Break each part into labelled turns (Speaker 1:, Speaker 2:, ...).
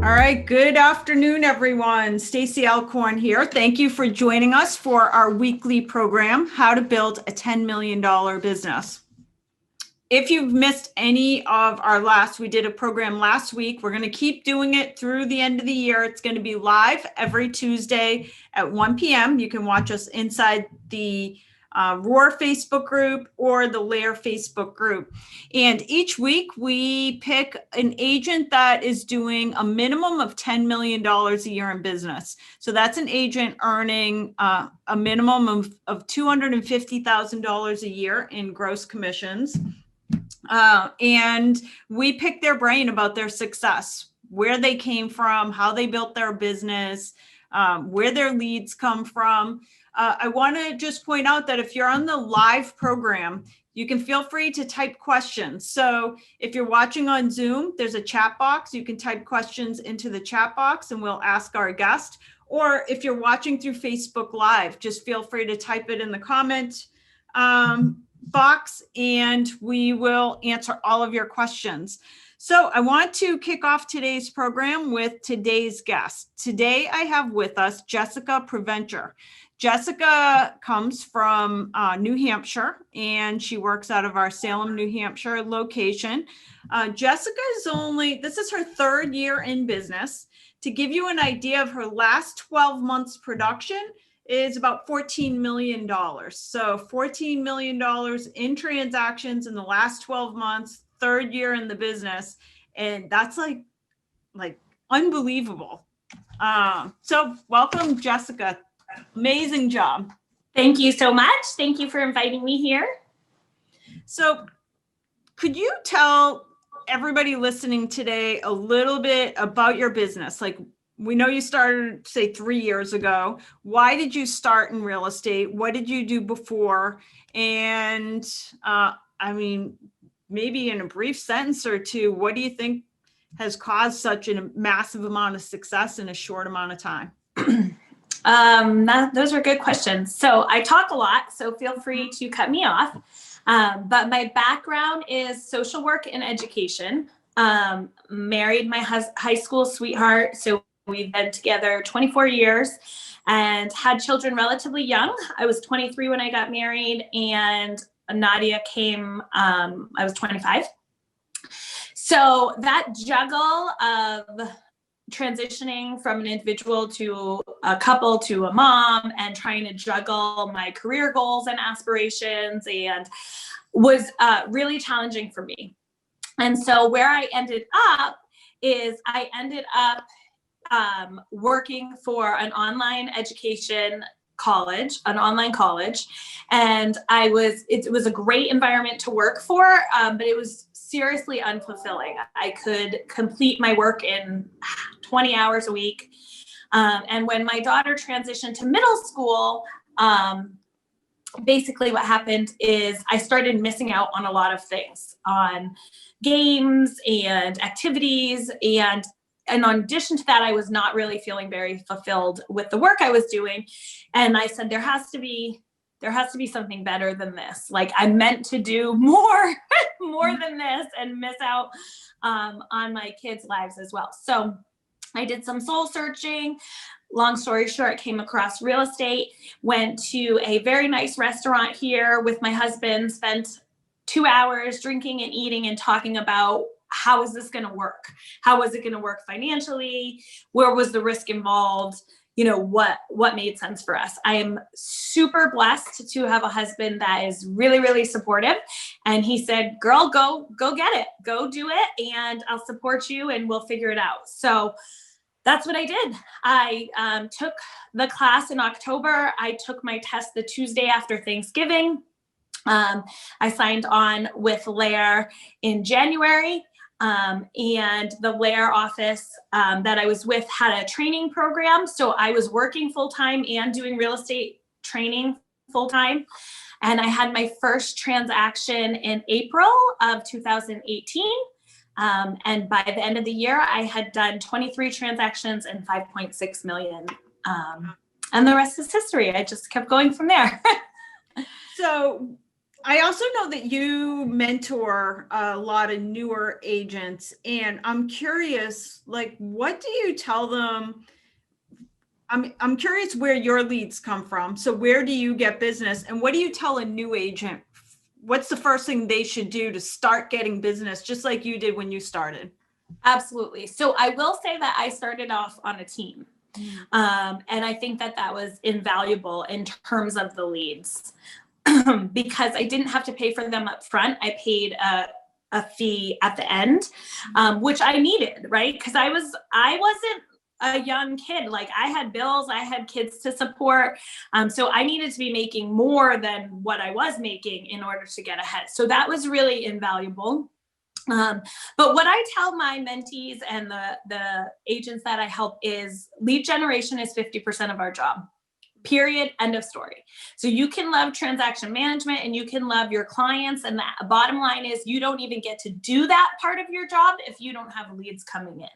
Speaker 1: All right, good afternoon, everyone. Stacy Alcorn here. Thank you for joining us for our weekly program, How to Build a $10 Million Business. If you've missed any of we did a program last week. We're going to keep doing it through the end of the year. It's going to be live every Tuesday at 1 p.m. You can watch us inside the Roar Facebook group or the Lair Facebook group. And each week we pick an agent that is doing a minimum of $10 million a year in business. So that's an agent earning a minimum of $250,000 a year in gross commissions. And we pick their brain about their success, where they came from, how they built their business, where their leads come from. I want to just point out that if you're on the live program, you can feel free to type questions. So if you're watching on Zoom, there's a chat box. You can type questions into the chat box and we'll ask our guest. Or if you're watching through Facebook Live, just feel free to type it in the comment box and we will answer all of your questions. So I want to kick off today's program with today's guest. Today I have with us Jessica Provencher. Jessica comes from New Hampshire and she works out of our Salem, New Hampshire location. Jessica this is her third year in business. To give you an idea of her last 12 months production is about $14 million. So $14 million in transactions in the last 12 months, third year in the business. And that's like unbelievable. So welcome, Jessica. Amazing job.
Speaker 2: Thank you so much. Thank you for inviting me here.
Speaker 1: So could you tell everybody listening today a little bit about your business? Like, we know you started, say, 3 years ago. Why did you start in real estate? What did you do before? And maybe in a brief sentence or two, what do you think has caused such a massive amount of success in a short amount of time?
Speaker 2: Those are good questions. So I talk a lot, so feel free to cut me off. But my background is social work and education. Married my high school sweetheart. So we've been together 24 years and had children relatively young. I was 23 when I got married and Nadia came, I was 25. So that juggle of transitioning from an individual to a couple to a mom and trying to juggle my career goals and aspirations and was really challenging for me. And so where I ended up is I ended up working for an online education college, an online college. And it was a great environment to work for, but it was seriously unfulfilling. I could complete my work in 20 hours a week. And when my daughter transitioned to middle school, basically what happened is I started missing out on a lot of things, on games and activities. And in addition to that, I was not really feeling very fulfilled with the work I was doing. And I said, there has to be something better than this. Like, I meant to do more than this and miss out on my kids' lives as well. So I did some soul searching. Long story short, came across real estate, went to a very nice restaurant here with my husband, spent 2 hours drinking and eating and talking about how is this going to work? How was it going to work financially? Where was the risk involved? You know, what made sense for us. I am super blessed to have a husband that is really, really supportive. And he said, girl, go get it, go do it. And I'll support you and we'll figure it out. So that's what I did. I took the class in October. I took my test the Tuesday after Thanksgiving. I signed on with Lair in January. And the Lair office that I was with had a training program. So I was working full-time and doing real estate training full-time. And I had my first transaction in April of 2018. And by the end of the year, I had done 23 transactions and 5.6 million. And the rest is history. I just kept going from there.
Speaker 1: So I also know that you mentor a lot of newer agents, and I'm curious, like, what do you tell them? I'm curious where your leads come from. So where do you get business, and what do you tell a new agent? What's the first thing they should do to start getting business, just like you did when you started?
Speaker 2: Absolutely. So I will say that I started off on a team. And I think that that was invaluable in terms of the leads because I didn't have to pay for them up front. I paid a fee at the end, which I needed, right? Because I wasn't a young kid. Like I had bills, I had kids to support. So I needed to be making more than what I was making in order to get ahead. So that was really invaluable. But what I tell my mentees and the agents that I help is lead generation is 50% of our job. Period. End of story. So you can love transaction management and you can love your clients. And the bottom line is you don't even get to do that part of your job if you don't have leads coming in.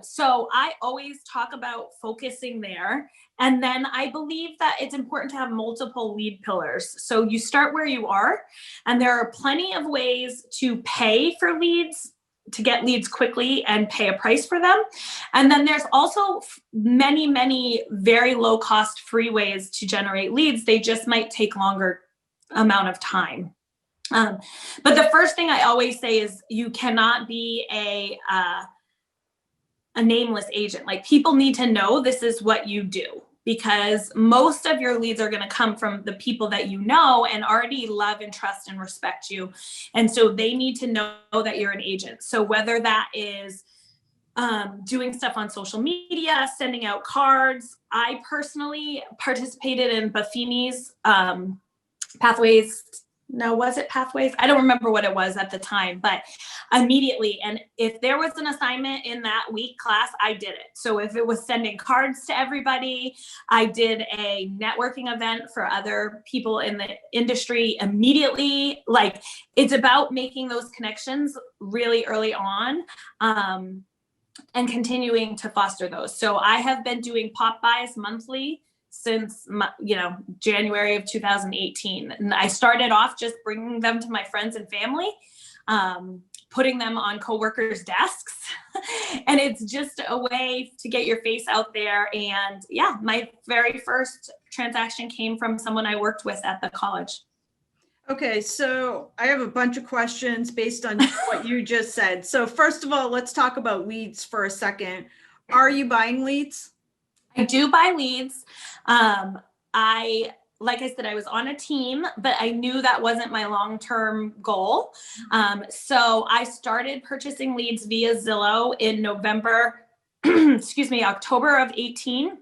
Speaker 2: So I always talk about focusing there. And then I believe that it's important to have multiple lead pillars. So you start where you are, and there are plenty of ways to pay for leads, to get leads quickly and pay a price for them. And then there's also many, many very low cost free ways to generate leads. They just might take longer amount of time. But the first thing I always say is you cannot be a nameless agent. Like people need to know this is what you do, because most of your leads are going to come from the people that you know and already love and trust and respect you. And so they need to know that you're an agent. So whether that is doing stuff on social media, sending out cards. I personally participated in Buffini's Pathways. No, was it Pathways? I don't remember what it was at the time, but immediately. And if there was an assignment in that week class, I did it. So if it was sending cards to everybody, I did a networking event for other people in the industry immediately. Like it's about making those connections really early on. And continuing to foster those. So I have been doing pop buys monthly since January of 2018. And I started off just bringing them to my friends and family, putting them on coworkers' desks. And it's just a way to get your face out there. And yeah, my very first transaction came from someone I worked with at the college.
Speaker 1: Okay, so I have a bunch of questions based on what you just said. So first of all, let's talk about leads for a second. Are you buying leads?
Speaker 2: I do buy leads. Like I said, I was on a team, but I knew that wasn't my long-term goal. So I started purchasing leads via Zillow in October of 18.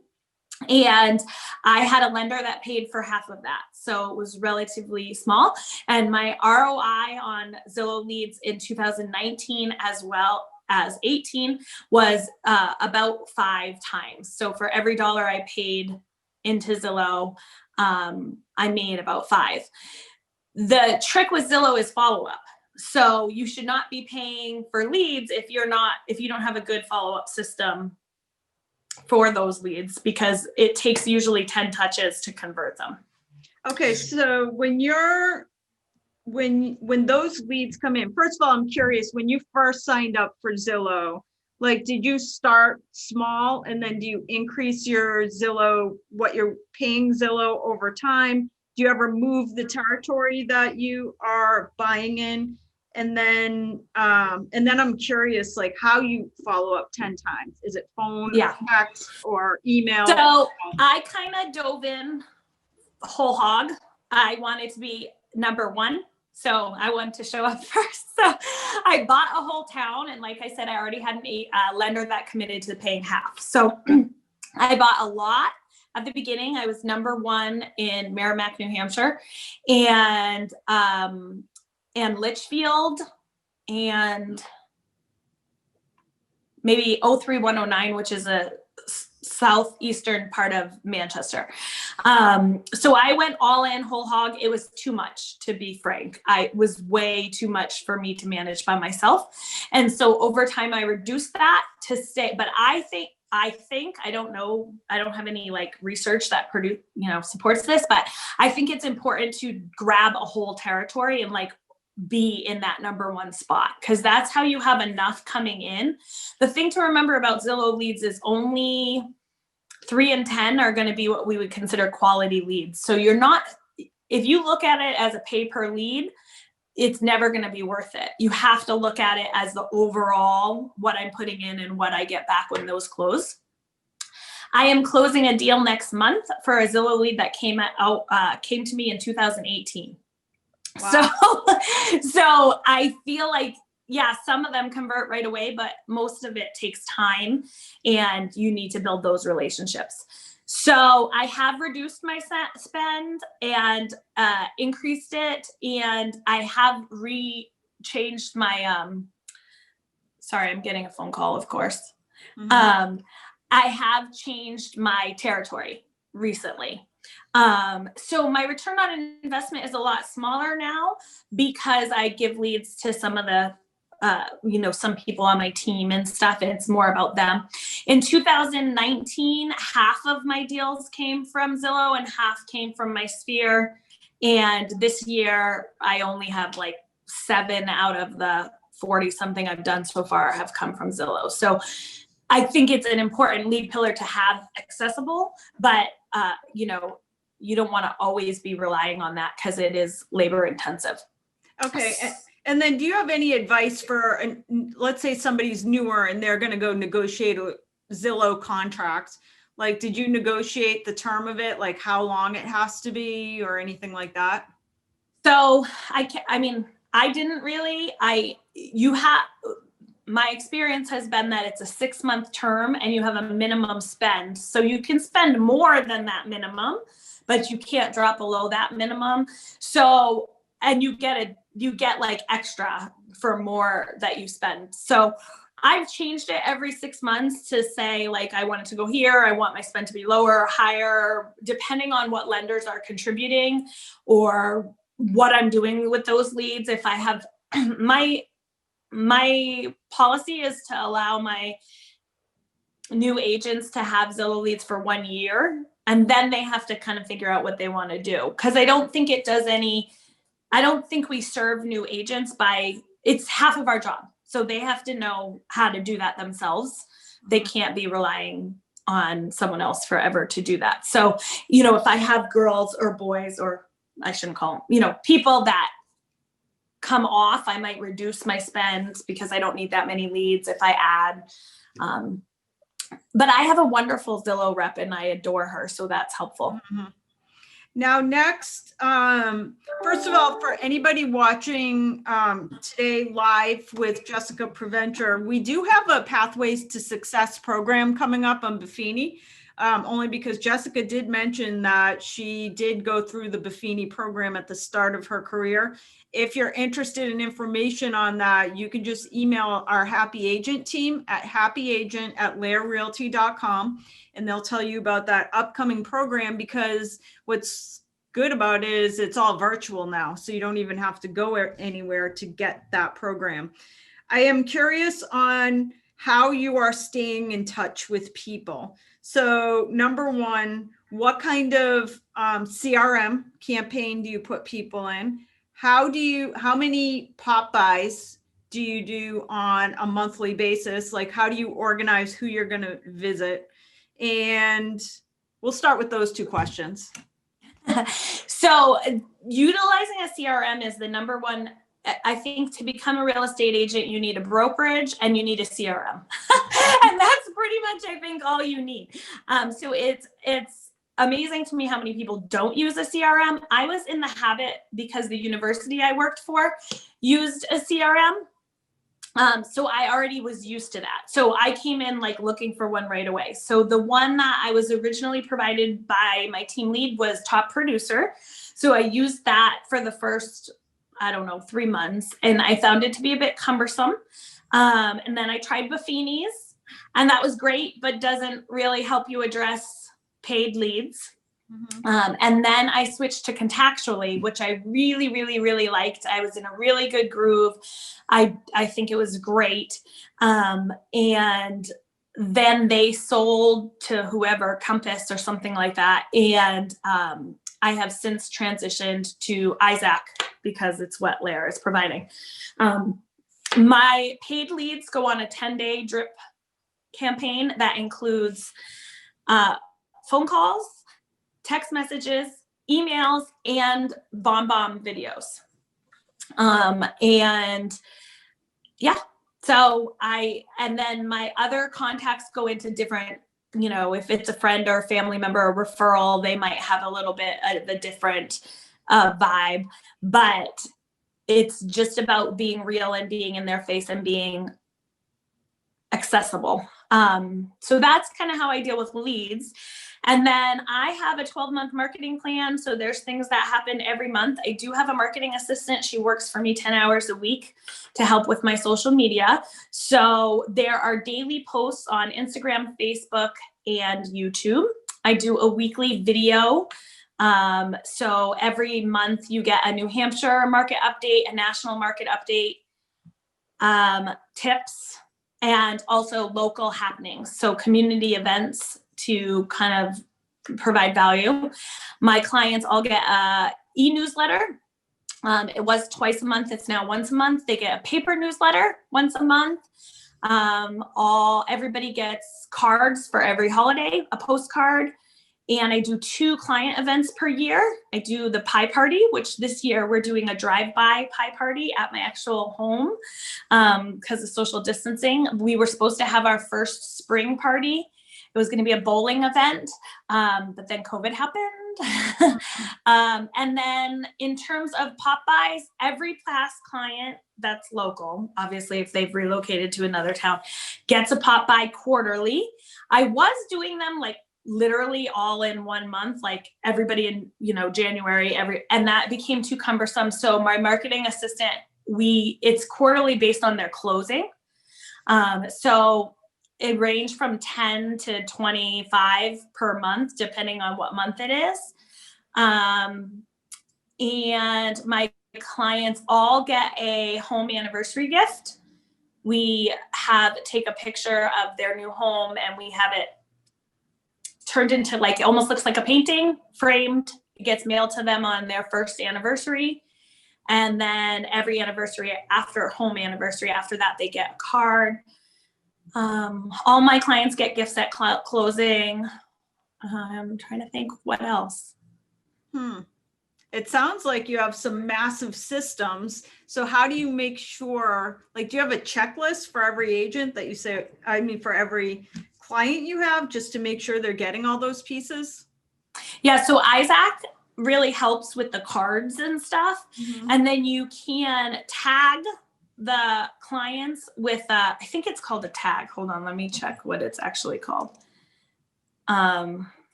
Speaker 2: And I had a lender that paid for half of that. So it was relatively small. And my ROI on Zillow leads in 2019 as well as 18 was about 5 times. So for every dollar I paid into Zillow, I made about 5. The trick with Zillow is follow-up. So you should not be paying for leads if you don't have a good follow-up system for those leads, because it takes usually 10 touches to convert them.
Speaker 1: Okay, so when those leads come in, first of all, I'm curious, when you first signed up for Zillow, like, did you start small and then do you increase your Zillow, what you're paying Zillow over time? Do you ever move the territory that you are buying in? And then I'm curious, like, how you follow up 10 times. Is it phone, text, or email?
Speaker 2: So I kind of dove in whole hog. I wanted to be number one. So I wanted to show up first. So I bought a whole town. And like I said, I already had a lender that committed to paying half. So I bought a lot. At the beginning, I was number one in Merrimack, New Hampshire, and Litchfield, and maybe 03109, which is a southeastern part of Manchester. So I went all in whole hog. It was too much, to be frank. It was way too much for me to manage by myself. And so over time I reduced that to stay, but I think I think, I don't know, I don't have any like research that supports this, but I think it's important to grab a whole territory and like be in that number one spot, because that's how you have enough coming in. The thing to remember about Zillow leads is only 3 in 10 are going to be what we would consider quality leads. So you're not, if you look at it as a pay per lead, it's never going to be worth it. You have to look at it as the overall, what I'm putting in and what I get back when those close. I am closing a deal next month for a Zillow lead that came to me in 2018. Wow. So I feel like, yeah, some of them convert right away, but most of it takes time and you need to build those relationships. So I have reduced my spend and increased it, and I have changed my, sorry, I'm getting a phone call, of course. Mm-hmm. I have changed my territory recently. So my return on investment is a lot smaller now because I give leads to some of the some people on my team and stuff, and it's more about them. In 2019, half of my deals came from Zillow and half came from my sphere. And this year, I only have like 7 out of the 40 something I've done so far have come from Zillow. So I think it's an important lead pillar to have accessible, but you don't want to always be relying on that because it is labor intensive.
Speaker 1: Okay. And then do you have any advice for, let's say somebody's newer and they're going to go negotiate a Zillow contract? Like, did you negotiate the term of it, like how long it has to be or anything like that?
Speaker 2: So I didn't really, my experience has been that it's a 6-month term and you have a minimum spend. So you can spend more than that minimum, but you can't drop below that minimum. So, and you get like extra for more that you spend. So I've changed it every 6 months to say, like, I want it to go here. I want my spend to be lower or higher, depending on what lenders are contributing or what I'm doing with those leads. If I have my policy is to allow my new agents to have Zillow leads for 1 year, and then they have to kind of figure out what they want to do. Because I don't think we serve new agents it's half of our job. So they have to know how to do that themselves. They can't be relying on someone else forever to do that. So, if I have girls or boys, or I shouldn't call them, people that come off, I might reduce my spend because I don't need that many leads if I add. But I have a wonderful Zillow rep and I adore her. So that's helpful.
Speaker 1: Mm-hmm. Now, next, first of all, for anybody watching today live with Jessica Provencher, we do have a Pathways to Success program coming up on Buffini, only because Jessica did mention that she did go through the Buffini program at the start of her career. If you're interested in information on that, you can just email our Happy Agent team at happyagent@lairrealty.com, and they'll tell you about that upcoming program, because what's good about it is it's all virtual now. So you don't even have to go anywhere to get that program. I am curious on how you are staying in touch with people. So number one, what kind of CRM campaign do you put people in? How many pop buys do you do on a monthly basis? Like, how do you organize who you're going to visit? And we'll start with those 2 questions.
Speaker 2: So utilizing a CRM is the number one. I think to become a real estate agent, you need a brokerage and you need a CRM. And that's pretty much, I think, all you need. So it's amazing to me how many people don't use a CRM. I was in the habit because the university I worked for used a CRM. So I already was used to that. So I came in like looking for one right away. So the one that I was originally provided by my team lead was Top Producer. So I used that for the first, 3 months, and I found it to be a bit cumbersome. And then I tried Buffini's, and that was great, but doesn't really help you address paid leads. Mm-hmm. And then I switched to Contactually, which I really, really, really liked. I was in a really good groove. I think it was great. And then they sold to whoever, Compass or something like that. And I have since transitioned to Isaac because it's what Lair is providing. My paid leads go on a 10-day drip campaign that includes phone calls, text messages, emails, and bomb videos. And yeah, so and then my other contacts go into different, you know, if it's a friend or a family member or referral, they might have a little bit of a different vibe, but it's just about being real and being in their face and being accessible. So that's kind of how I deal with leads. And then I have a 12-month marketing plan. So there's things that happen every month. I do have a marketing assistant. She works for me 10 hours a week to help with my social media. So there are daily posts on Instagram, Facebook, and YouTube. I do a weekly video. So every month you get a New Hampshire market update, a national market update, tips, and also local happenings. So community events to kind of provide value. My clients all get a e-newsletter. It was twice a month. It's now once a month. They get a paper newsletter once a month. Everybody gets cards for every holiday, a postcard. And I do 2 client events per year. I do the pie party, which this year we're doing a drive-by pie party at my actual home because of social distancing. We were supposed to have our first spring party. It was going to be a bowling event, but then COVID happened. And then in terms of pop-bys, every past client that's local, obviously if they've relocated to another town, gets a pop-by quarterly. I was doing them like literally all in one month, like everybody in, you know, January, and that became too cumbersome. So my marketing assistant, it's quarterly based on their closing. So it ranged from 10 to 25 per month, depending on what month it is. And my clients all get a home anniversary gift. We take a picture of their new home and we have it turned into like, it almost looks like a painting, framed. It gets mailed to them on their first anniversary. And then every anniversary home anniversary after that, they get a card. All my clients get gifts at closing. I'm trying to think what else.
Speaker 1: It sounds like you have some massive systems. So how do you make sure, like, do you have a checklist for every agent that you say, for every client you have, just to make sure they're getting all those pieces?
Speaker 2: Yeah, so Isaac really helps with the cards and stuff. Mm-hmm. And then you can tag the clients with I think it's called a tag. Hold on, let me check what it's actually called.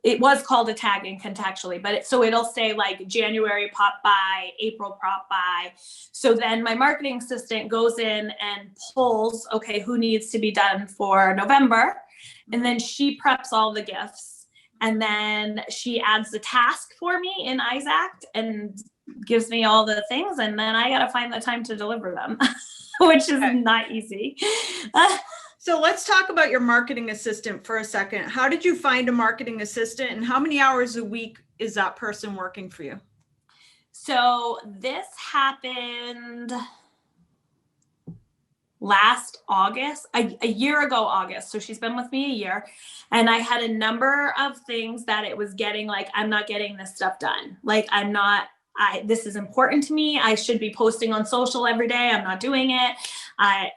Speaker 2: It was called a tagging contextually, but so it'll say like January pop by, April pop by. So then my marketing assistant goes in and pulls, okay, who needs to be done for November? And then she preps all the gifts. And then she adds the task for me in Isaac and gives me all the things. And then I got to find the time to deliver them, which is not easy.
Speaker 1: So let's talk about your marketing assistant for a second. How did you find a marketing assistant and how many hours a week is that person working for you?
Speaker 2: So this happened last August, a year ago, August. So she's been with me a year. And I had a number of things that it was getting like, I'm not getting this stuff done. Like this is important to me. I should be posting on social every day. I'm not doing it. I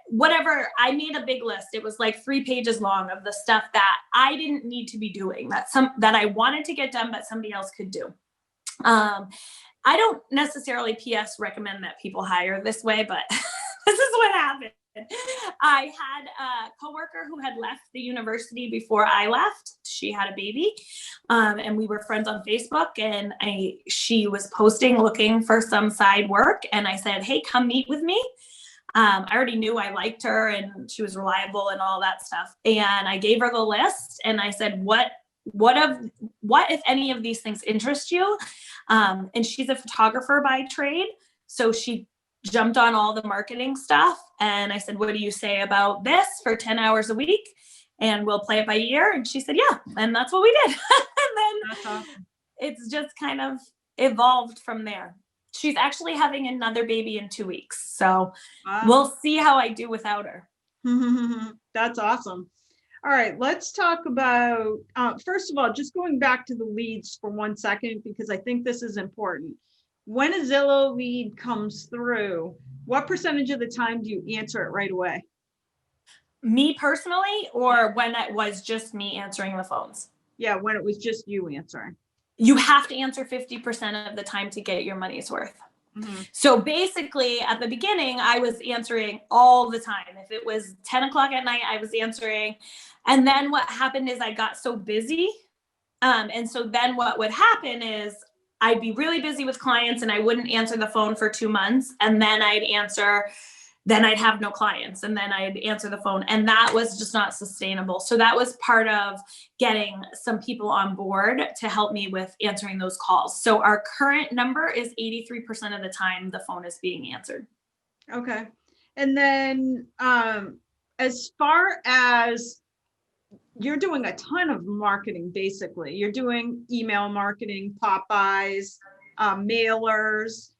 Speaker 2: made a big list. It was like 3 pages long of the stuff that I didn't need to be doing, that I wanted to get done, but somebody else could do. I don't necessarily recommend that people hire this way, but this is what happened. I had a coworker who had left the university before I left. She had a baby, and we were friends on Facebook, and she was posting looking for some side work, and I said, hey, come meet with me. I already knew I liked her and she was reliable and all that stuff. And I gave her the list and I said, what if any of these things interest you? And she's a photographer by trade. So she jumped on all the marketing stuff. And I said, what do you say about this for 10 hours a week? And we'll play it by ear. And she said, yeah. And that's what we did. And then
Speaker 1: That's awesome.
Speaker 2: it's just kind of evolved from there. She's actually having another baby in 2 weeks. So
Speaker 1: Wow.
Speaker 2: we'll see how I do without her.
Speaker 1: That's awesome. All right, let's talk about, first of all, just going back to the leads for 1 second, because I think this is important. When a Zillow lead comes through, what percentage of the time do you answer it right away?
Speaker 2: Me personally, or when it was just me answering the phones?
Speaker 1: Yeah, when it was just you answering.
Speaker 2: You have to answer 50% of the time to get your money's worth.
Speaker 1: Mm-hmm.
Speaker 2: So basically at the beginning, I was answering all the time. If it was 10 o'clock at night, I was answering. And then what happened is I got so busy. And so then what would happen is I'd be really busy with clients and I wouldn't answer the phone for 2 months. And then I'd have no clients, and then I'd answer the phone, and that was just not sustainable. So that was part of getting some people on board to help me with answering those calls. So our current number is 83% of the time the phone is being answered.
Speaker 1: Okay. And then as far as you're doing a ton of marketing, basically, you're doing email marketing, pop-bys, mailers.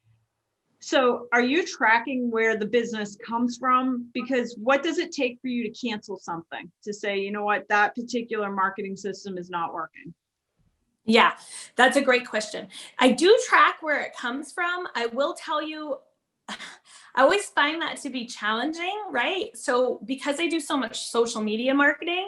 Speaker 1: So are you tracking where the business comes from? Because what does it take for you to cancel something, to say, you know what, that particular marketing system is not working?
Speaker 2: Yeah, that's a great question. I do track where it comes from. I will tell you, I always find that to be challenging, right? So because I do so much social media marketing,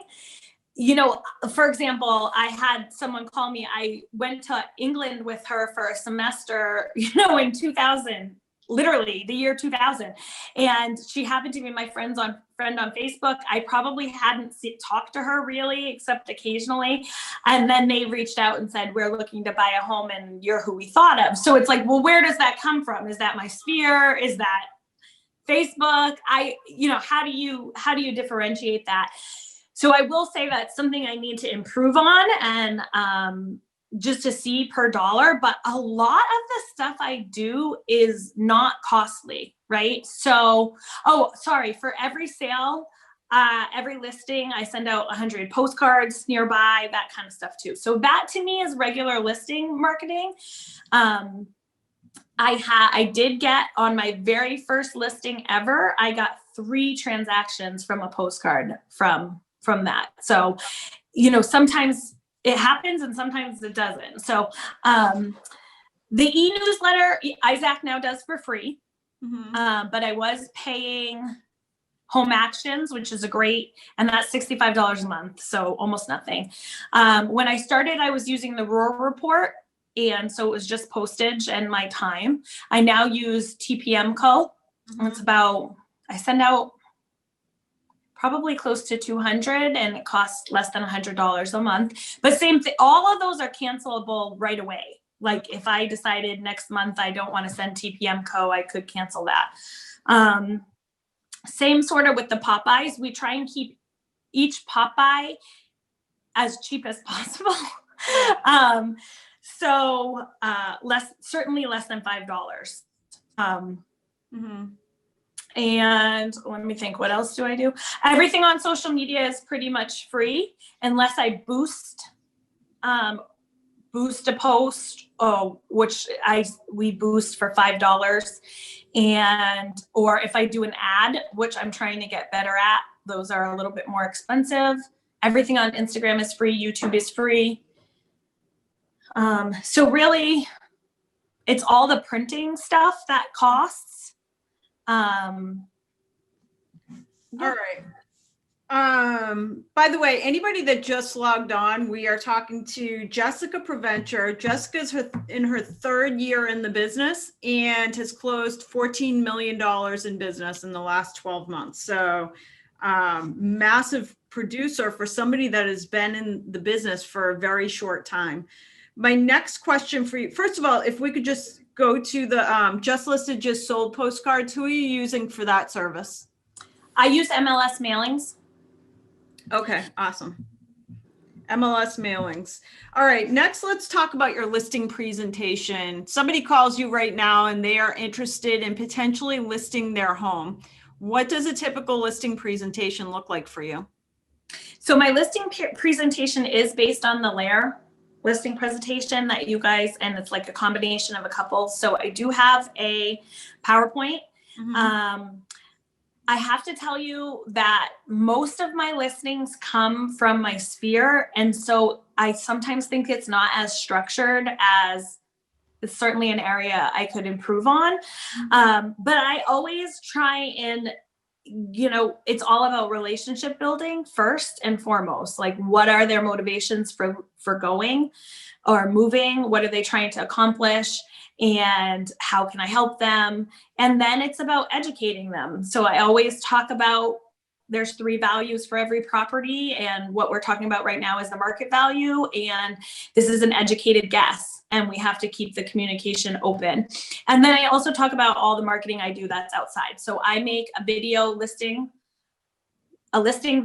Speaker 2: for example, I had someone call me. I went to England with her for a semester, in 2000, literally the year 2000. And she happened to be my friend on Facebook. I probably hadn't talked to her really, except occasionally. And then they reached out and said, we're looking to buy a home and you're who we thought of. So it's like, well, where does that come from? Is that my sphere? Is that Facebook? How do you differentiate that? So I will say that's something I need to improve on, and just to see per dollar, but a lot of the stuff I do is not costly, right? So, for every sale, every listing, I send out 100 postcards nearby, that kind of stuff too. So that to me is regular listing marketing. I did get, on my very first listing ever, I got 3 transactions from a postcard from that. So, sometimes it happens and sometimes it doesn't. So the e-newsletter, Isaac now does for free.
Speaker 1: Mm-hmm.
Speaker 2: But I was paying Home Actions, which is and that's $65 a month. So almost nothing. When I started, I was using the Rural Report. And so it was just postage and my time. I now use TPM Co.
Speaker 1: Mm-hmm.
Speaker 2: It's I send out probably close to 200, and it costs less than $100 a month. But same thing, all of those are cancelable right away. Like if I decided next month I don't want to send TPM Co., I could cancel that. Same sort of with the Popeyes. We try and keep each Popeye as cheap as possible. Certainly less than $5.
Speaker 1: Mm-hmm.
Speaker 2: And let me think, what else do I do? Everything on social media is pretty much free unless I boost a post, which we boost for $5. Or if I do an ad, which I'm trying to get better at, those are a little bit more expensive. Everything on Instagram is free. YouTube is free. So really, it's all the printing stuff that costs.
Speaker 1: All right. By the way, anybody that just logged on, we are talking to Jessica Provencher. Jessica's in her 3rd year in the business and has closed $14 million in business in the last 12 months. So massive producer for somebody that has been in the business for a very short time. My next question for you, first of all, if we could just go to the just listed, just sold postcards, who are you using for that service?
Speaker 2: I use MLS mailings.
Speaker 1: Okay, awesome. MLS mailings. All right, next let's talk about your listing presentation. Somebody calls you right now and they are interested in potentially listing their home. What does a typical listing presentation look like for you?
Speaker 2: So my listing presentation is based on the Lair listing presentation that you guys, and it's like a combination of a couple. So I do have a PowerPoint. I have to tell you that most of my listings come from my sphere. And so I sometimes think it's not as structured as it's certainly an area I could improve on. But I always try and, it's all about relationship building first and foremost. Like, what are their motivations for going or moving? What are they trying to accomplish? And how can I help them? And then it's about educating them. So I always talk about there's 3 values for every property. And what we're talking about right now is the market value. And this is an educated guess. And we have to keep the communication open. And then I also talk about all the marketing I do that's outside. So I make a listing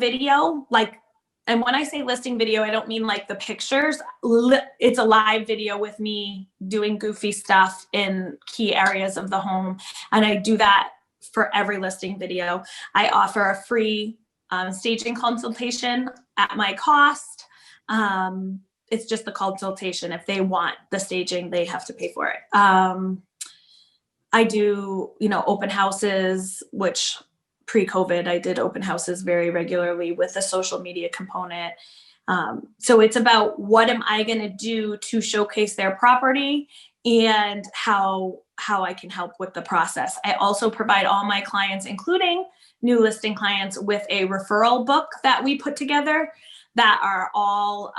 Speaker 2: video, like, and when I say listing video, I don't mean like the pictures. It's a live video with me doing goofy stuff in key areas of the home. And I do that for every listing video. I offer a free staging consultation at my cost. It's just the consultation. If they want the staging, they have to pay for it. I do, open houses, which pre-COVID, I did open houses very regularly with a social media component. So it's about what am I going to do to showcase their property and how I can help with the process. I also provide all my clients, including new listing clients, with a referral book that we put together that are all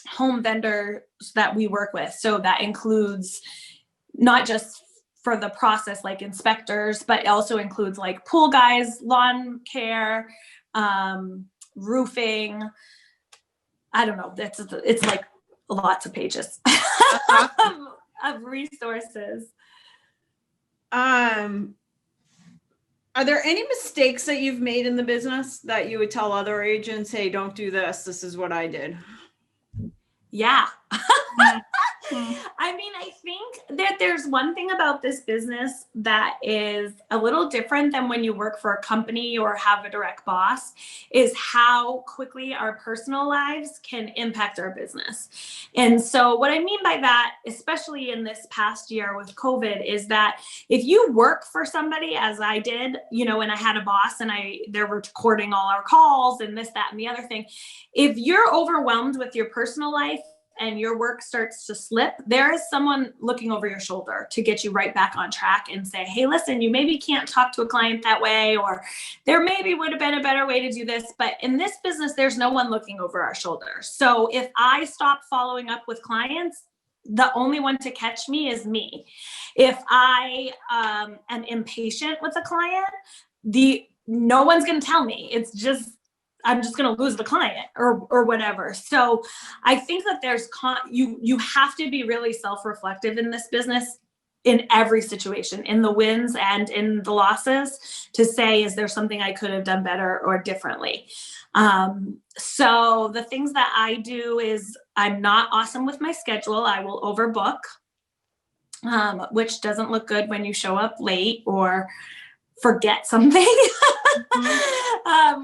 Speaker 2: home vendors that we work with. So that includes not just for the process, like inspectors, but it also includes like pool guys, lawn care, roofing. I don't know. It's like lots of pages of resources.
Speaker 1: Are there any mistakes that you've made in the business that you would tell other agents, hey, don't do this. This is what I did?
Speaker 2: Yeah. I mean, I think that there's one thing about this business that is a little different than when you work for a company or have a direct boss, is how quickly our personal lives can impact our business. And so what I mean by that, especially in this past year with COVID, is that if you work for somebody, as I did, and I had a boss and they're recording all our calls and this, that, and the other thing, if you're overwhelmed with your personal life and your work starts to slip, there is someone looking over your shoulder to get you right back on track and say, hey, listen, you maybe can't talk to a client that way, or there maybe would have been a better way to do this. But in this business, there's no one looking over our shoulder. So if I stop following up with clients, the only one to catch me is me. If I am impatient with a client, no one's going to tell me. It's just, I'm just going to lose the client or whatever. So I think that you have to be really self-reflective in this business, in every situation, in the wins and in the losses, to say, is there something I could have done better or differently? So the things that I do is, I'm not awesome with my schedule. I will overbook, which doesn't look good when you show up late or forget something.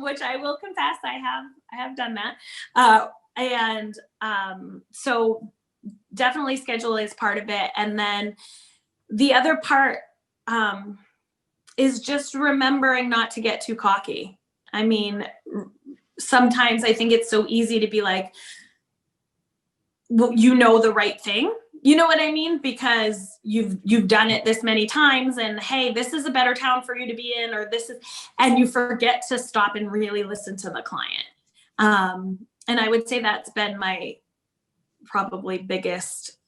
Speaker 2: Which I will confess, I have done that. So definitely schedule is part of it. And then the other part is just remembering not to get too cocky. I mean, sometimes I think it's so easy to be like, well, the right thing. You know what I mean? Because you've done it this many times, and hey, this is a better town for you to be in, and you forget to stop and really listen to the client. And I would say that's been my probably biggest,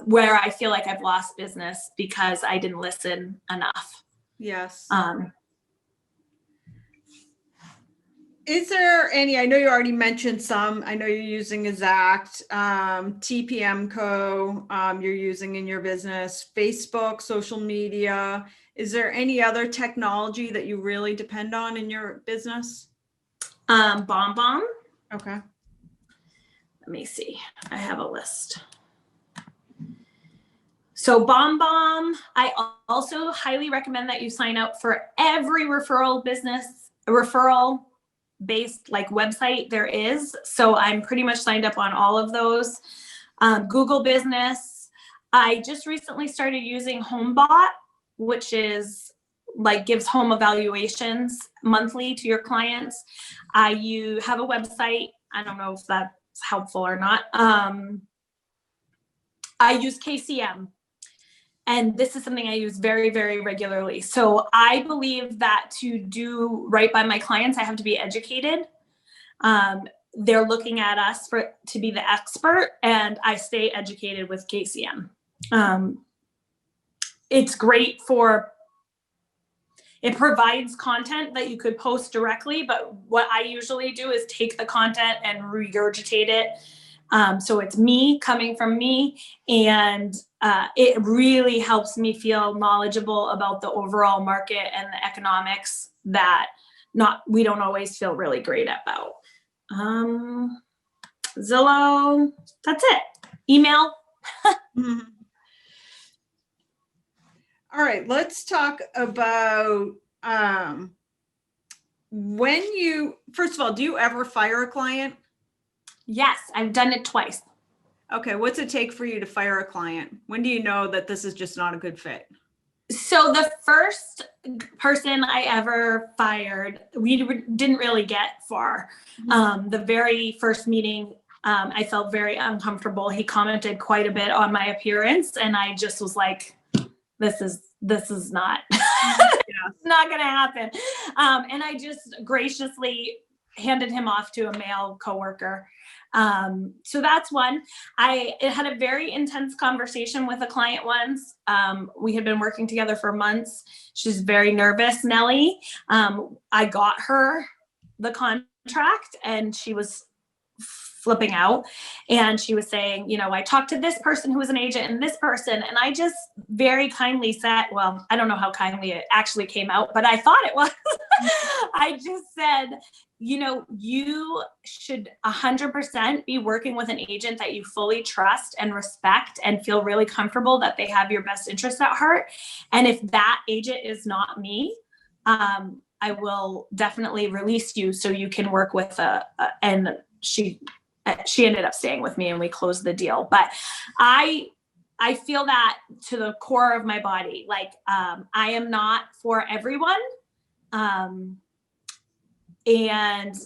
Speaker 2: where I feel like I've lost business because I didn't listen enough.
Speaker 1: Yes. Is there any, I know you already mentioned some, I know you're using Exact, TPM Co, you're using in your business, Facebook, social media. Is there any other technology that you really depend on in your business?
Speaker 2: BombBomb.
Speaker 1: Okay.
Speaker 2: Let me see. I have a list. So BombBomb, I also highly recommend that you sign up for every referral based like website there is. So I'm pretty much signed up on all of those. Google Business. I just recently started using HomeBot, which is like gives home evaluations monthly to your clients. You have a website. I don't know if that's helpful or not. I use KCM. And this is something I use very, very regularly. So I believe that to do right by my clients, I have to be educated. They're looking at us to be the expert, and I stay educated with KCM. It's great it provides content that you could post directly, but what I usually do is take the content and regurgitate it. So it's me coming from me, and it really helps me feel knowledgeable about the overall market and the economics that we don't always feel really great about. Zillow, that's it. Email.
Speaker 1: Mm-hmm. All right, let's talk about first of all, do you ever fire a client?
Speaker 2: Yes, I've done it twice.
Speaker 1: Okay, what's it take for you to fire a client? When do you know that this is just not a good fit?
Speaker 2: So the first person I ever fired, we didn't really get far. The very first meeting, I felt very uncomfortable. He commented quite a bit on my appearance, and I just was like, this is not, it's not going to happen. And I just graciously handed him off to a male coworker. So that's one. I had a very intense conversation with a client once. We had been working together for months. She's very nervous, Nellie. I got her the contract, and she was flipping out, and she was saying, I talked to this person who was an agent and this person, and I just very kindly said, well, I don't know how kindly it actually came out, but I thought it was. I just said, you should 100% be working with an agent that you fully trust and respect and feel really comfortable that they have your best interest at heart. And if that agent is not me, I will definitely release you so you can work with and she ended up staying with me, and we closed the deal. But I feel that to the core of my body. Like, I am not for everyone. And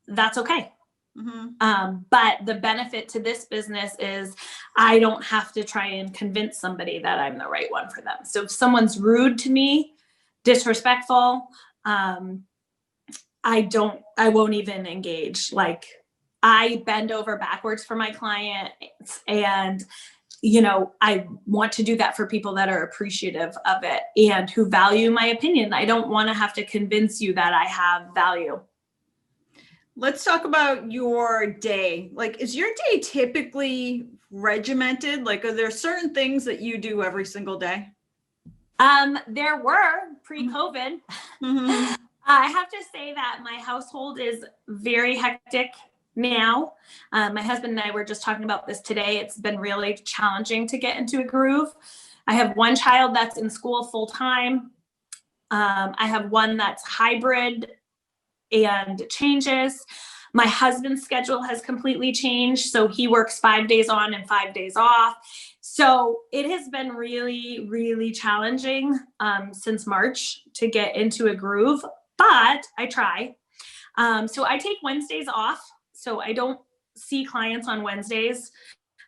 Speaker 2: that's okay. Mm-hmm. But the benefit to this business is I don't have to try and convince somebody that I'm the right one for them. So if someone's rude to me, disrespectful, I won't even engage. Like, I bend over backwards for my clients, and I want to do that for people that are appreciative of it and who value my opinion. I don't want to have to convince you that I have value.
Speaker 1: Let's talk about your day. Like, is your day typically regimented? Like, are there certain things that you do every single day?
Speaker 2: There were pre-COVID. Mm-hmm. I have to say that my household is very hectic now. My husband and I were just talking about this today. It's been really challenging to get into a groove. I have one child that's in school full time. I have one that's hybrid and changes. My husband's schedule has completely changed. So he works 5 days on and 5 days off. So it has been really, really challenging since March to get into a groove, but I try. So I take Wednesdays off. So I don't see clients on Wednesdays.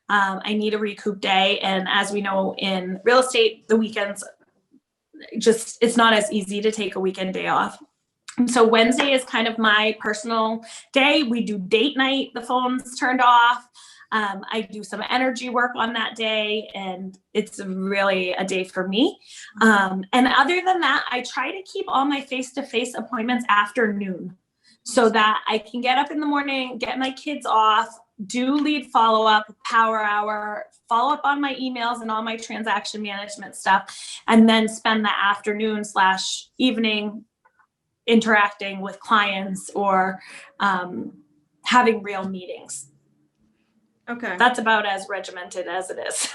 Speaker 2: I need a recoup day. And as we know in real estate, the weekends, it's not as easy to take a weekend day off. So Wednesday is kind of my personal day. We do date night, the phone's turned off. I do some energy work on that day, and it's really a day for me. And other than that, I try to keep all my face-to-face appointments after noon so that I can get up in the morning, get my kids off, do lead follow-up, power hour, follow up on my emails and all my transaction management stuff, and then spend the afternoon/evening interacting with clients or having real meetings.
Speaker 1: Okay.
Speaker 2: That's about as regimented as it is.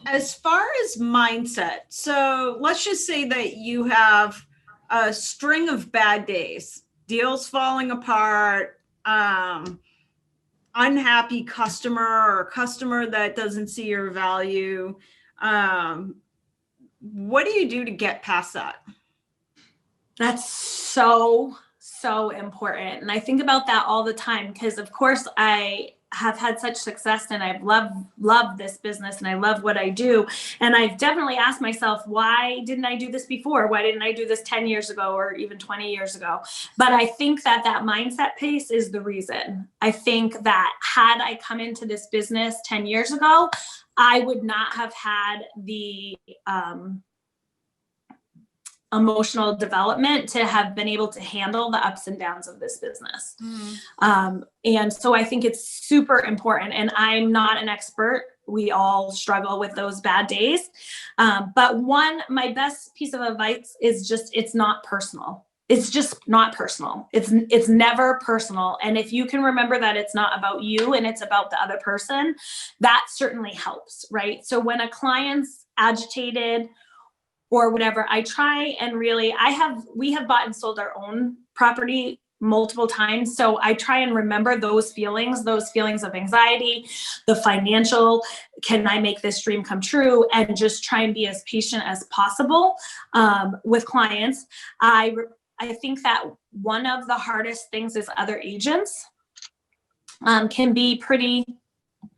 Speaker 1: As far as mindset, so let's just say that you have a string of bad days, deals falling apart, unhappy customer or customer that doesn't see your value. What do you do to get past that?
Speaker 2: That's so, so important. And I think about that all the time because, of course, I have had such success and I've loved this business and I love what I do. And I've definitely asked myself, why didn't I do this before? Why didn't I do this 10 years ago or even 20 years ago? But I think that mindset piece is the reason. I think that had I come into this business 10 years ago, I would not have had the emotional development to have been able to handle the ups and downs of this business. And so I think it's super important, and I'm not an expert. We all struggle with those bad days. But my best piece of advice is just, it's not personal. It's just not personal. It's never personal. And if you can remember that it's not about you and it's about the other person, that certainly helps, right? So when a client's agitated or whatever, I try and really, we have bought and sold our own property multiple times. So I try and remember those feelings of anxiety, the financial, can I make this dream come true? And just try and be as patient as possible with clients. I think that one of the hardest things is other agents can be pretty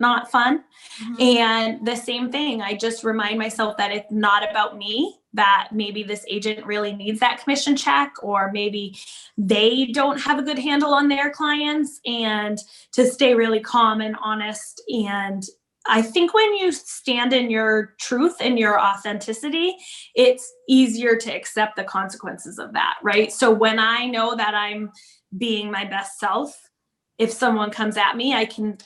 Speaker 2: not fun. Mm-hmm. And the same thing, I just remind myself that it's not about me, that maybe this agent really needs that commission check, or maybe they don't have a good handle on their clients, and to stay really calm and honest. And I think when you stand in your truth and your authenticity, it's easier to accept the consequences of that, right? So when I know that I'm being my best self, if someone comes at me, I can,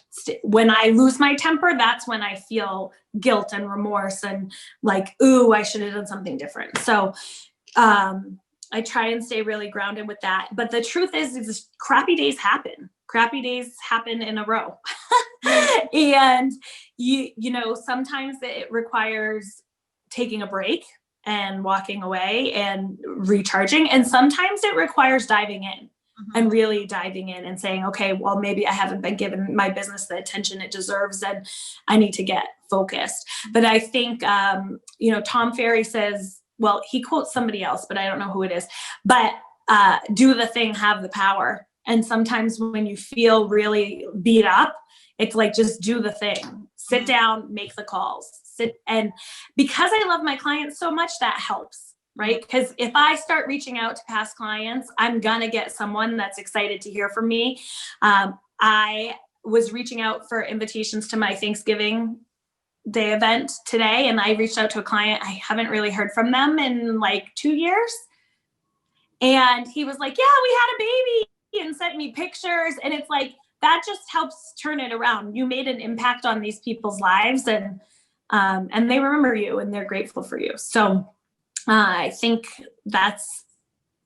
Speaker 2: when I lose my temper, that's when I feel guilt and remorse and like, ooh, I should have done something different. So I try and stay really grounded with that. But the truth is crappy days happen. Crappy days happen in a row. And you know, sometimes it requires taking a break and walking away and recharging. And sometimes it requires diving in. And really diving in and saying, okay, well, maybe I haven't been given my business the attention it deserves and I need to get focused. But I think, you know, Tom Ferry says, well, he quotes somebody else, but I don't know who it is, but do the thing, have the power. And sometimes when you feel really beat up, it's like, just do the thing, sit down, make the calls, and because I love my clients so much, that helps. Right? Because if I start reaching out to past clients, I'm gonna get someone that's excited to hear from me. I was reaching out for invitations to my Thanksgiving Day event today, and I reached out to a client. I haven't really heard from them in like 2 years. And he was like, yeah, we had a baby, and sent me pictures. And it's like, that just helps turn it around. You made an impact on these people's lives, and they remember you and they're grateful for you. So I think that's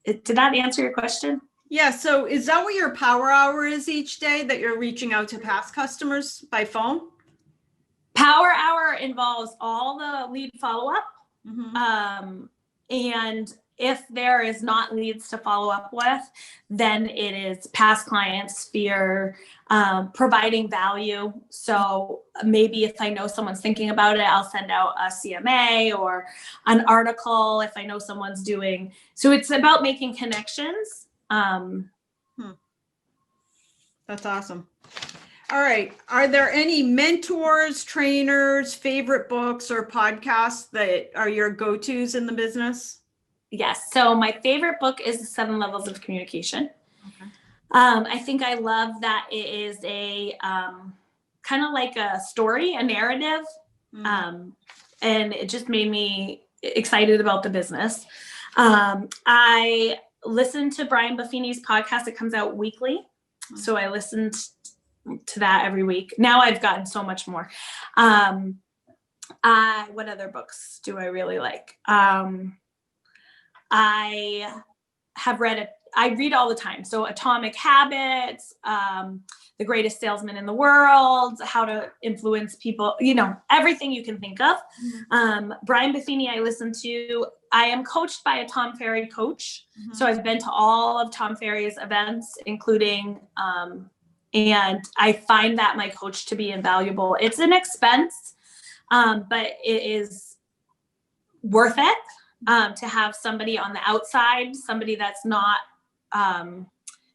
Speaker 2: it. Did that answer your question?
Speaker 1: Yeah. So is that what your power hour is each day, that you're reaching out to past customers by phone?
Speaker 2: Power hour involves all the lead follow-up. And if there is not leads to follow up with, then it is past clients, sphere, providing value. So maybe if I know someone's thinking about it, I'll send out a CMA or an article if I know someone's doing. So it's about making connections.
Speaker 1: That's awesome. All right. Are there any mentors, trainers, favorite books or podcasts that are your go-tos in the business?
Speaker 2: Yes. So my favorite book is The 7 Levels of Communication. Okay. I think I love that it is a kind of like a story, a narrative. And it just made me excited about the business. I listened to Brian Buffini's podcast. It comes out weekly. So I listened to that every week. Now I've gotten so much more. What other books do I really like? I have read I read all the time. So Atomic Habits, The Greatest Salesman in the World, How to Influence People, everything you can think of. Brian Buffini, I listen to. I am coached by a Tom Ferry coach. So I've been to all of Tom Ferry's events, including, and I find that my coach to be invaluable. It's an expense, but it is worth it to have somebody on the outside, somebody that's not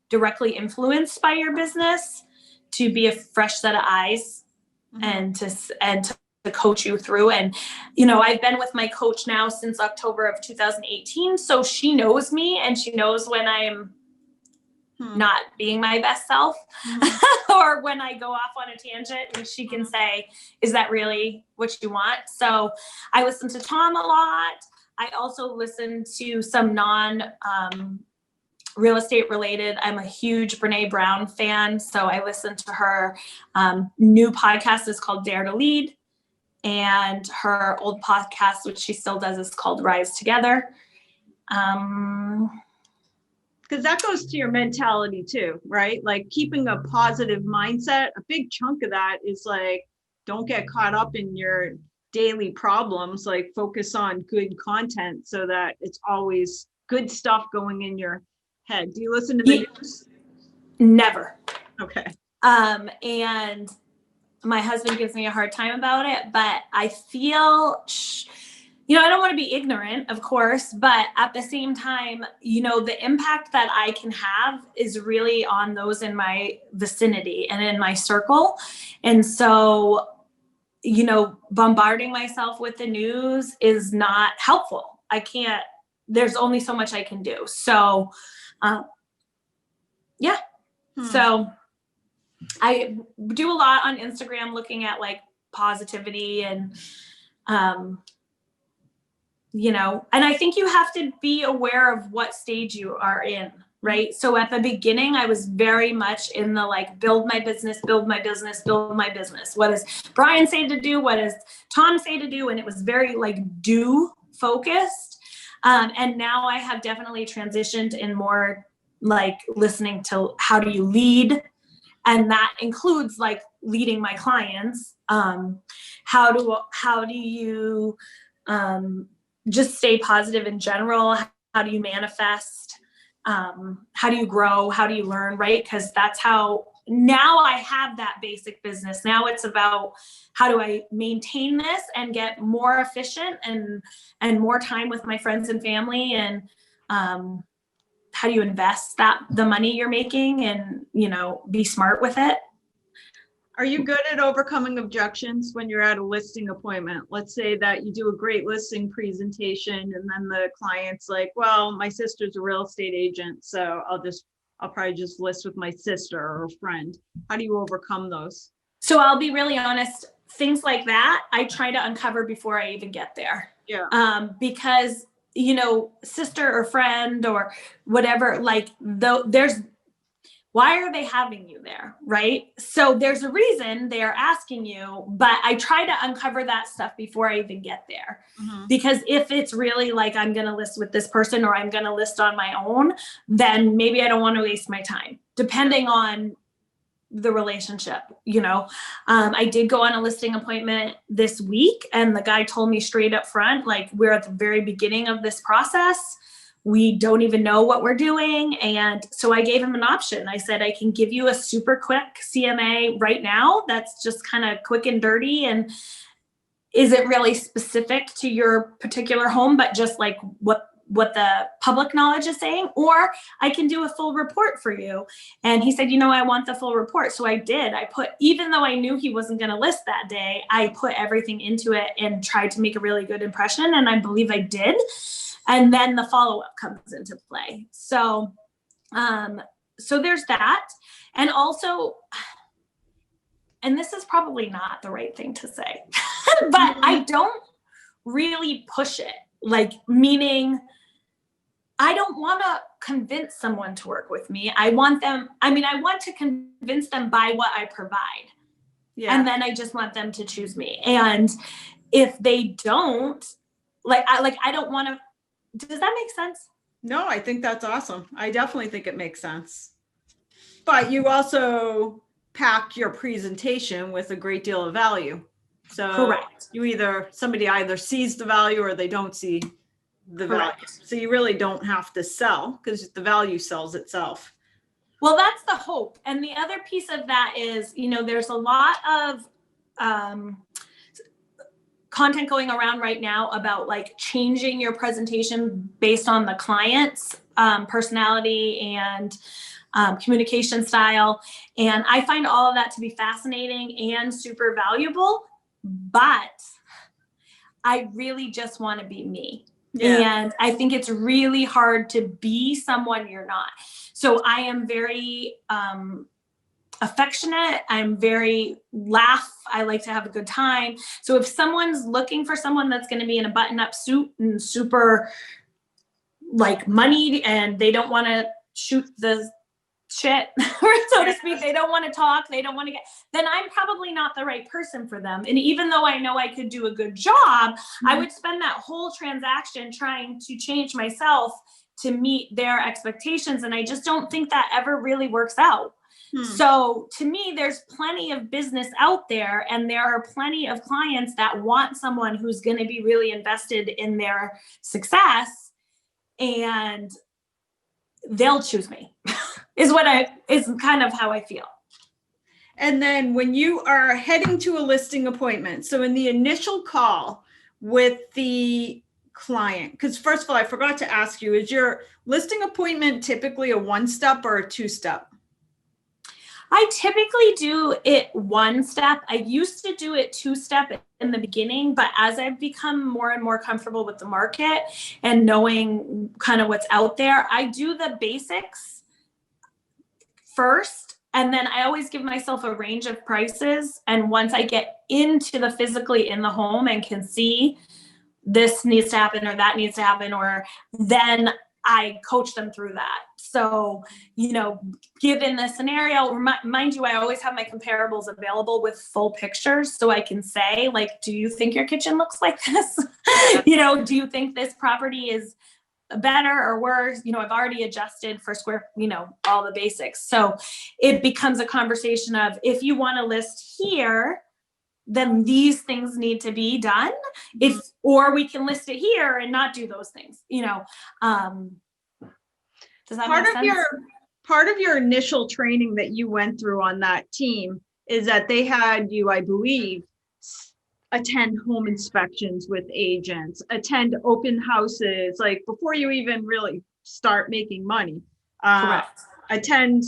Speaker 2: directly influenced by your business, to be a fresh set of eyes and to coach you through. And, I've been with my coach now since October of 2018. So she knows me, and she knows when I'm not being my best self or when I go off on a tangent, and she can say, is that really what you want? So I listen to Tom a lot. I also listen to some real estate related. I'm a huge Brene Brown fan. So I listen to her new podcast is called Dare to Lead. And her old podcast, which she still does, is called Rise Together.
Speaker 1: Because that goes to your mentality too, right? Like keeping a positive mindset. A big chunk of that is like, don't get caught up in your daily problems, like focus on good content so that it's always good stuff going in your head. Do you listen to the news?
Speaker 2: Never.
Speaker 1: Okay.
Speaker 2: And my husband gives me a hard time about it, but I feel, I don't want to be ignorant, of course, but at the same time, the impact that I can have is really on those in my vicinity and in my circle. And so, bombarding myself with the news is not helpful. There's only so much I can do. So, yeah. So I do a lot on Instagram looking at like positivity and, and I think you have to be aware of what stage you are in, right? So at the beginning, I was very much in the like, build my business, build my business, build my business. What does Brian say to do? What does Tom say to do? And it was very like do focused. And now I have definitely transitioned in more like listening to how do you lead? And that includes like leading my clients. How do you just stay positive in general? How do you manifest? How do you grow? How do you learn, right? Because that's how now I have that basic business. Now it's about how do I maintain this and get more efficient and more time with my friends and family, and how do you invest the money you're making and, be smart with it.
Speaker 1: Are you good at overcoming objections when you're at a listing appointment? Let's say that you do a great listing presentation and then the client's like, well, my sister's a real estate agent, so I'll probably just list with my sister or a friend. How do you overcome those?
Speaker 2: So I'll be really honest, things like that, I try to uncover before I even get there.
Speaker 1: Yeah.
Speaker 2: Because, sister or friend or whatever, like why are they having you there, right? So there's a reason they are asking you, but I try to uncover that stuff before I even get there. Because if it's really like I'm going to list with this person or I'm going to list on my own, then maybe I don't want to waste my time, depending on the relationship. I did go on a listing appointment this week, and the guy told me straight up front, like, we're at the very beginning of this process. We don't even know what we're doing. And so I gave him an option. I said, I can give you a super quick CMA right now. That's just kind of quick and dirty and isn't really specific to your particular home, but just like what the public knowledge is saying, or I can do a full report for you. And he said, I want the full report. So I did. Even though I knew he wasn't going to list that day, I put everything into it and tried to make a really good impression. And I believe I did. And then the follow-up comes into play. So there's that. And also, and this is probably not the right thing to say, but I don't really push it. Like, meaning I don't want to convince someone to work with me. I want to convince them by what I provide. Yeah. And then I just want them to choose me. And if they don't, I don't want to. Does that make sense?
Speaker 1: No, I think that's awesome. I definitely think it makes sense. But you also pack your presentation with a great deal of value. So
Speaker 2: Correct.
Speaker 1: somebody either sees the value or they don't see the value.
Speaker 2: Correct.
Speaker 1: So you really don't have to sell because the value sells itself.
Speaker 2: Well, that's the hope. And the other piece of that is, there's a lot of content going around right now about like changing your presentation based on the client's personality and communication style. And I find all of that to be fascinating and super valuable, but I really just want to be me. Yeah. And I think it's really hard to be someone you're not. So I am very affectionate. I'm very I like to have a good time. So if someone's looking for someone that's going to be in a button-up suit and super like moneyed and they don't want to shoot the shit, so to speak, they don't want to talk, they don't want to then I'm probably not the right person for them. And even though I know I could do a good job, I would spend that whole transaction trying to change myself to meet their expectations. And I just don't think that ever really works out. So to me, there's plenty of business out there, and there are plenty of clients that want someone who's going to be really invested in their success, and they'll choose me. is kind of how I feel.
Speaker 1: And then when you are heading to a listing appointment, so in the initial call with the client, because first of all, I forgot to ask you, is your listing appointment typically a one-step or a two-step?
Speaker 2: I typically do it one step. I used to do it two-step in the beginning, but as I've become more and more comfortable with the market and knowing kind of what's out there, I do the basics first. And then I always give myself a range of prices. And once I get into the physically in the home and can see this needs to happen or that needs to happen, or then I coach them through that. So, given the scenario, mind you, I always have my comparables available with full pictures. So I can say, like, do you think your kitchen looks like this? Do you think this property is better or worse? I've already adjusted for square, all the basics. So it becomes a conversation of, if you want to list here, then these things need to be done. Or we can list it here and not do those things, does that make sense?
Speaker 1: Part of your initial training that you went through on that team is that they had you, I believe, attend home inspections with agents, attend open houses, like before you even really start making money.
Speaker 2: Correct.
Speaker 1: Attend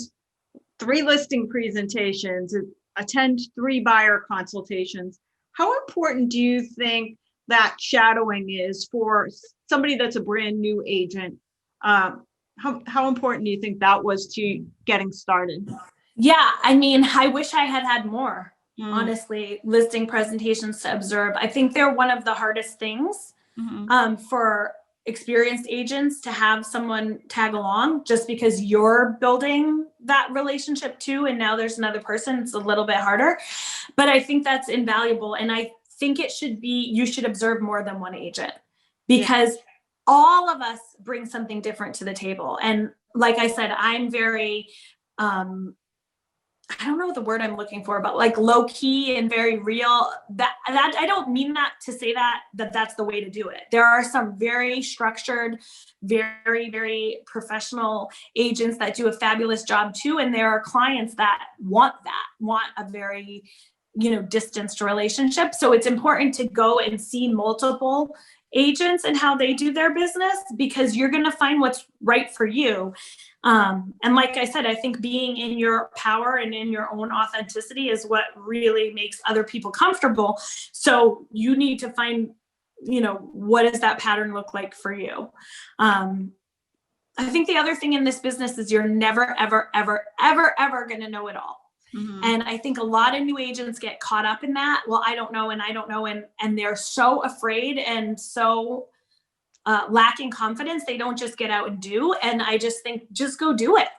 Speaker 1: 3 listing presentations, attend 3 buyer consultations. How important do you think that shadowing is for somebody that's a brand new agent? How important do you think that was to getting started?
Speaker 2: Yeah, I wish I had more, honestly, listing presentations to observe. I think they're one of the hardest things for experienced agents to have someone tag along, just because you're building that relationship too. And now there's another person, it's a little bit harder, but I think that's invaluable. And I think you should observe more than one agent, because all of us bring something different to the table. And like I said, I'm very, I don't know the word I'm looking for, but like low key and very real. That I don't mean that to say that's the way to do it. There are some very structured, very, very professional agents that do a fabulous job too. And there are clients that want a very, distanced relationship. So it's important to go and see multiple agents and how they do their business, because you're going to find what's right for you. And like I said, I think being in your power and in your own authenticity is what really makes other people comfortable. So you need to find, what does that pattern look like for you? I think the other thing in this business is you're never, ever, ever, ever, ever going to know it all. And I think a lot of new agents get caught up in that. Well, I don't know. And I don't know. And they're so afraid and so lacking confidence. They don't just get out and do. And I just think, just go do it.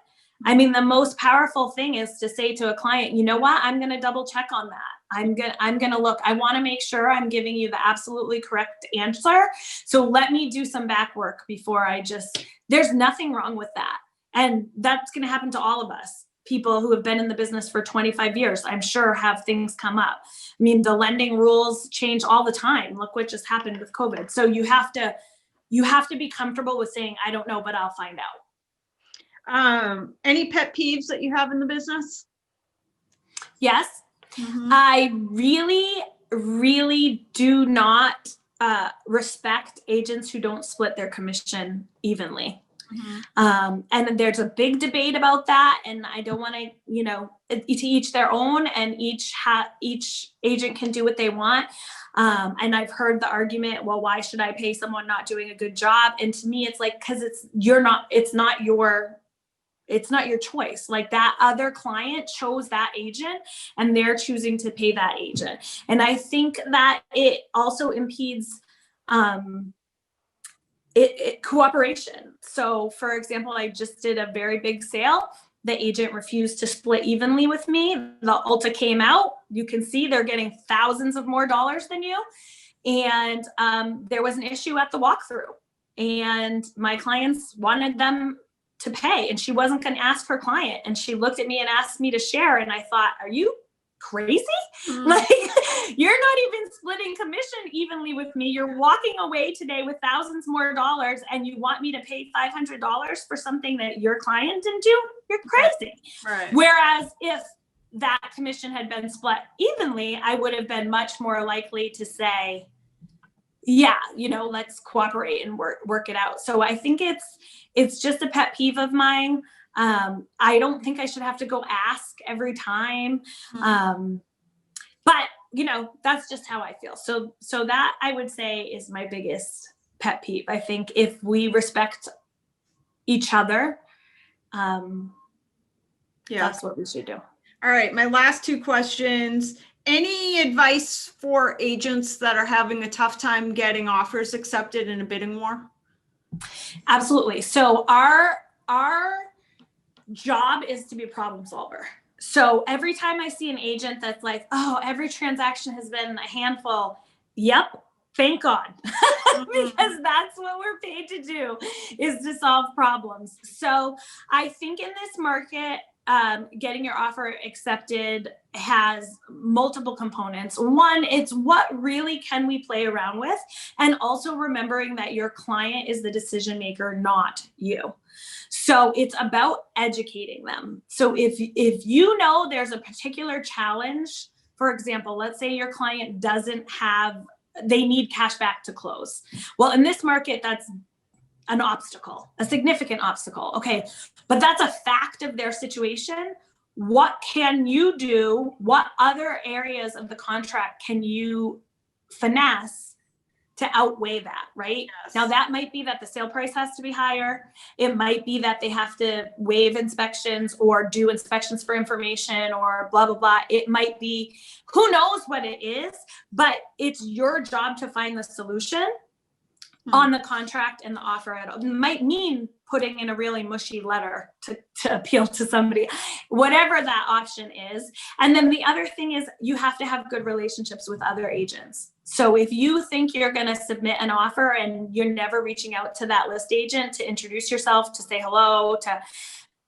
Speaker 2: The most powerful thing is to say to a client, you know what, I'm going to double check on that. I'm gonna look. I want to make sure I'm giving you the absolutely correct answer. So let me do some back work before there's nothing wrong with that. And that's gonna happen to all of us. People who have been in the business for 25 years, I'm sure, have things come up. I mean, the lending rules change all the time. Look what just happened with COVID. So you have to be comfortable with saying, I don't know, but I'll find out.
Speaker 1: Any pet peeves that you have in the business?
Speaker 2: Yes.
Speaker 1: Mm-hmm.
Speaker 2: I really, really do not respect agents who don't split their commission evenly.
Speaker 1: Mm-hmm.
Speaker 2: And there's a big debate about that. And I don't want to, to each their own, and each agent can do what they want. And I've heard the argument, well, why should I pay someone not doing a good job? And to me, it's like, because it's not your choice. Like, that other client chose that agent and they're choosing to pay that agent. And I think that it also impedes cooperation. So for example, I just did a very big sale. The agent refused to split evenly with me. The Ulta came out. You can see they're getting thousands of more dollars than you. And there was an issue at the walkthrough. And my clients wanted them to pay, and she wasn't going to ask her client. And she looked at me and asked me to share. And I thought, are you crazy?
Speaker 1: Mm.
Speaker 2: Like, you're not even splitting commission evenly with me. You're walking away today with thousands more dollars, and you want me to pay $500 for something that your client didn't do? You're crazy.
Speaker 1: Right.
Speaker 2: Whereas if that commission had been split evenly, I would have been much more likely to say, yeah, let's cooperate and work it out. So I think it's just a pet peeve of mine. I don't think I should have to go ask every time. But that's just how I feel. So that, I would say, is my biggest pet peeve. I think if we respect each other, that's what we should do.
Speaker 1: All right. My last two questions. Any advice for agents that are having a tough time getting offers accepted in a bidding war?
Speaker 2: Absolutely. So our job is to be a problem solver. So every time I see an agent that's like, oh, every transaction has been a handful. Yep. Thank God. Because that's what we're paid to do, is to solve problems. So I think in this market, getting your offer accepted has multiple components. One, it's what really can we play around with, and also remembering that your client is the decision maker, not you. So it's about educating them. So if there's a particular challenge, for example, let's say your client they need cash back to close. Well, in this market, that's an obstacle, a significant obstacle. Okay, but that's a fact of their situation. What can you do? What other areas of the contract can you finesse to outweigh that, right?
Speaker 1: Yes.
Speaker 2: Now, that might be that the sale price has to be higher. It might be that they have to waive inspections or do inspections for information or blah, blah, blah. It might be, who knows what it is, but it's your job to find the solution on the contract and the offer. It might mean putting in a really mushy letter to appeal to somebody, whatever that option is. And then the other thing is, you have to have good relationships with other agents. So if you think you're going to submit an offer and you're never reaching out to that list agent to introduce yourself, to say hello, to,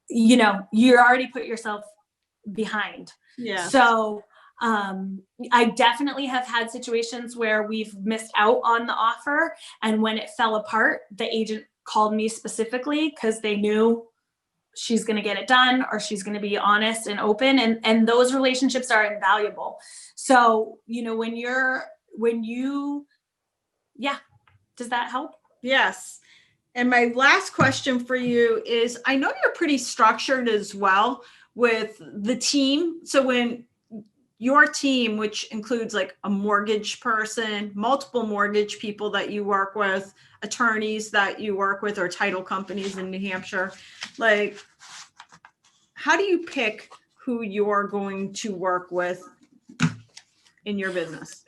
Speaker 2: you already put yourself behind.
Speaker 1: Yeah.
Speaker 2: So I definitely have had situations where we've missed out on the offer, and when it fell apart, the agent called me specifically because they knew she's going to get it done, or she's going to be honest and open, and those relationships are invaluable. So, does that help?
Speaker 1: Yes. And my last question for you is, I know you're pretty structured as well with the team. So when your team, which includes like a mortgage person, multiple mortgage people that you work with, attorneys that you work with, or title companies in New Hampshire, like, how do you pick who you're going to work with in your business?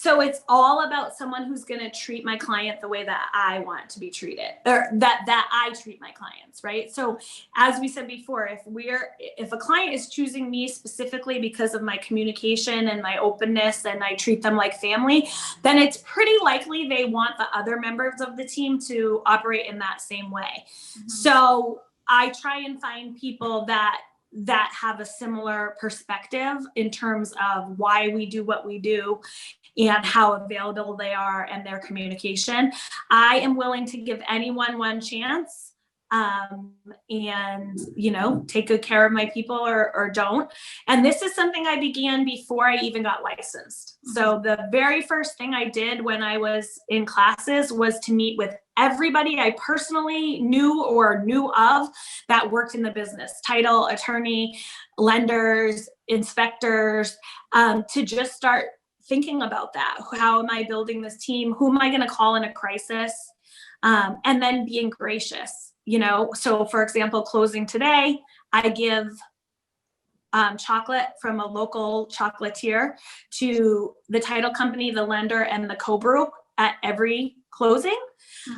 Speaker 2: So it's all about someone who's going to treat my client the way that I want to be treated, or that I treat my clients, right? So as we said before, if a client is choosing me specifically because of my communication and my openness, and I treat them like family, then it's pretty likely they want the other members of the team to operate in that same way. Mm-hmm. So I try and find people that have a similar perspective in terms of why we do what we do and how available they are and their communication. I am willing to give anyone one chance, and, take good care of my people or don't. And this is something I began before I even got licensed. So the very first thing I did when I was in classes was to meet with everybody I personally knew or knew of that worked in the business: title, attorney, lenders, inspectors, to just start thinking about that. How am I building this team? Who am I going to call in a crisis? And then being gracious, So for example, closing today, I give chocolate from a local chocolatier to the title company, the lender, and the co-broke at every closing.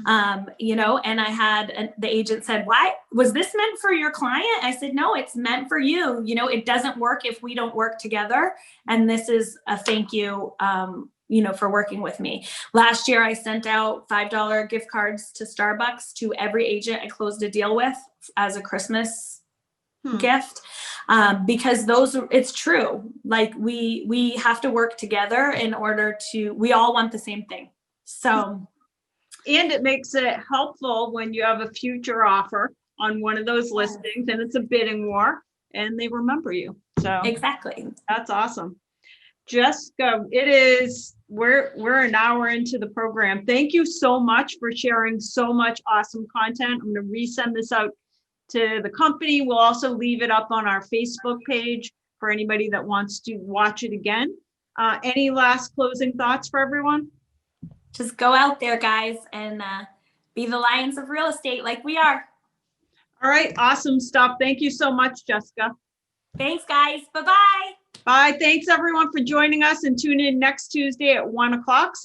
Speaker 2: And I had the agent said, "Why was this meant for your client?" I said, "No, it's meant for you. It doesn't work if we don't work together. And this is a thank you, for working with me." Last year, I sent out $5 gift cards to Starbucks to every agent I closed a deal with as a Christmas gift, because it's true. Like we have to work together in order to, we all want the same thing. So.
Speaker 1: And it makes it helpful when you have a future offer on one of those listings and it's a bidding war and they remember you. So
Speaker 2: exactly.
Speaker 1: That's awesome. Jessica, we're an hour into the program. Thank you so much for sharing so much awesome content. I'm going to resend this out to the company. We'll also leave it up on our Facebook page for anybody that wants to watch it again. Any last closing thoughts for everyone?
Speaker 2: Just go out there, guys, and be the lions of real estate like we are.
Speaker 1: All right. Awesome stuff. Thank you so much, Jessica.
Speaker 2: Thanks, guys. Bye-bye.
Speaker 1: Bye. Thanks, everyone, for joining us, and tune in next Tuesday at 1 o'clock.